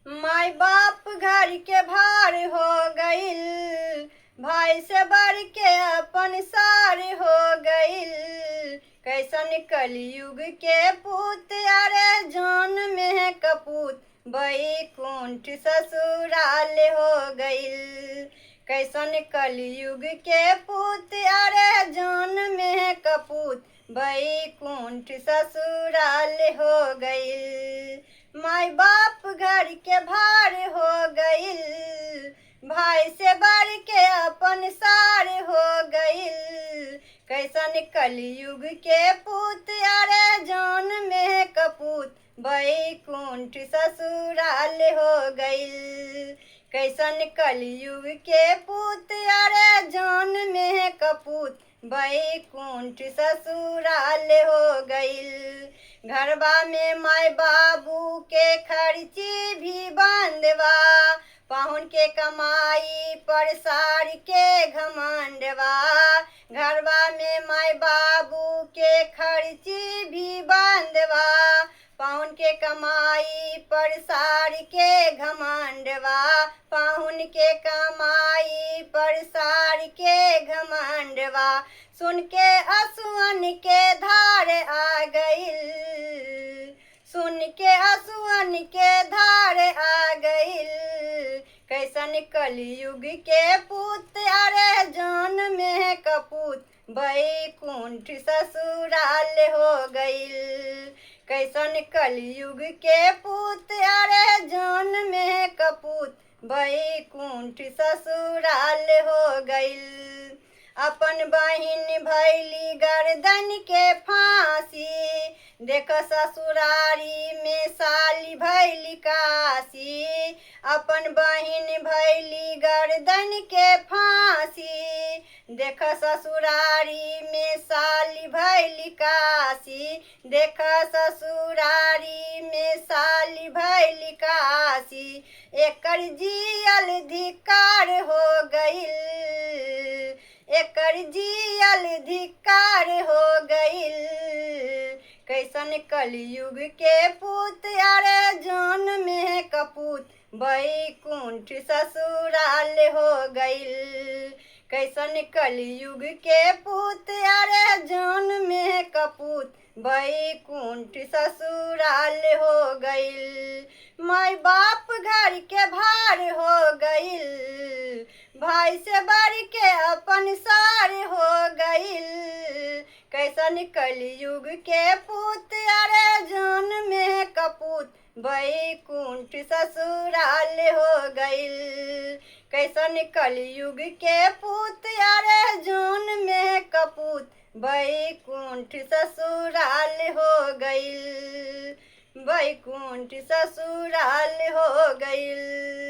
माई बाप घर के भार हो गईल, भाई से बढ़ के अपन सार हो गईल। कैसन कलयुग के पूत अरे जान में कपूत, बैकुंठ ससुराल हो गईल। कैसन कलयुग के पूत अरे जान में कपूत, बैकुंठ ससुराल हो गईल। माई बाप घर के भार हो गईल, भाई से बढ़ के अपन सार हो गईल। कैसन कलयुग के पूत अरे जान में कपूत, बैकुंठ ससुराल हो गईल। कैसन कलयुग के पूत अरे जान में कपूत, बैकुंठ ससुराल हो गईल। घरबा में माई बाबू के खर्ची भी बंदवा, पाहुन के कमाई पर सार के घमंडवा। घरबा में माई बाबू के खर्ची भी बंदवा, पाहुन के कमाई पर सार के घमंडवा। पाहुन के कमाई पर सार के घमंडवा। सुन के असुअन के धार आ गईल, सुन के असुअन के धार आ गईल। कैसन कलयुग के पूत अरे जान में कपूत, बैकुंठ ससुराल हो गईल। कैसन कलयुग के पूत अरे जान में कपूत, बैकुंठ ससुराल हो गईल। अपन बहिन भैली गर्दन के फांसी, देख ससुरारी में साली भैली काशी। अपन बहिन भैली गर्दन के फांसी, देख ससुरारी में साली भैली काशी। देख ससुरारी में साली भैली काशी। एकर जियल धिक्कार हो गईल, एकर जियल धिक्कार हो गईल। कैसन कलयुग के पूत अरे जान में कपूत, बैकुंठ ससुराल हो गईल। कैसन कलयुग के पूत अरे जान में कपूत, बैकुंठ ससुराल हो गईल। माई बाप घर के भार हो गईल, भाई से बढ़ के अपन सार हो गईल। कैसन कलयुग के पूत अरे जान में कपूत, बैकुंठ ससुराल हो गईल। कैसन कलयुग के पूत अरे जान में कपूत, बैकुंठ ससुराल हो गईल। बैकुंठ ससुराल हो गईल।